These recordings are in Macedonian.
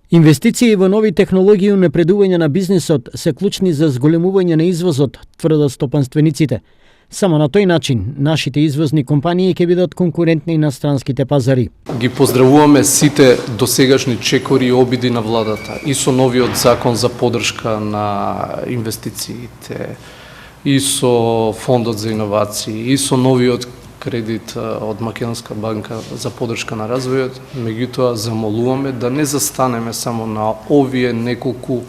Инвестиции во нови технологии и унапредување на бизнисот се клучни за зголемување на извозот, тврдат стопанствениците. Само на тој начин нашите извозни компании ќе бидат конкурентни на странските пазари. Ги поздравуваме сите досегашни чекори и обиди на владата и со новиот закон за поддршка на инвестициите, и со фондот за иновации, и со новиот кредит од Македонска банка за поддршка на развојот. Меѓутоа замолуваме да не застанеме само на овие неколку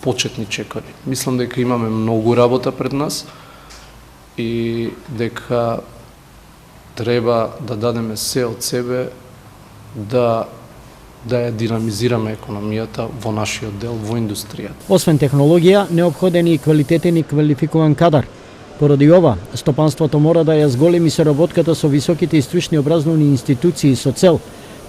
почетни чекори. Мислам дека имаме многу работа пред нас и дека треба да дадеме се од себе да ја динамизираме економијата во нашиот дел, во индустријата. Освен технологија, неопходен е и квалитетен и квалификуван кадар. Поради ова, стопанството мора да ја зголеми соработката со високите и стручни образовни институции со цел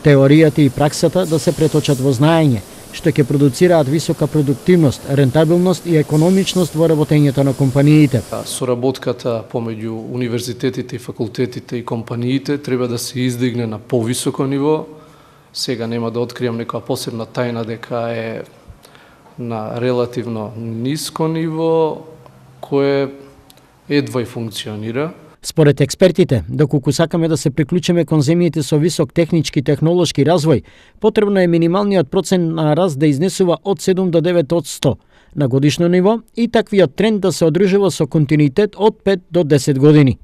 теоријата и праксата да се преточат во знаење, што ќе продуцираат висока продуктивност, рентабилност и економичност во работењето на компаниите. Соработката помеѓу универзитетите и факултетите и компаниите треба да се издигне на повисоко ниво. Сега нема да откријам некоја посебна тајна дека е на релативно ниско ниво, кое едва и функционира. Според експертите, доколку сакаме да се приклучиме кон земјите со висок технички и технолошки развој, потребно е минималниот процент на раст да изнесува од 7 до 9% на годишно ниво и таквиот тренд да се одржува со континуитет од 5 до 10 години.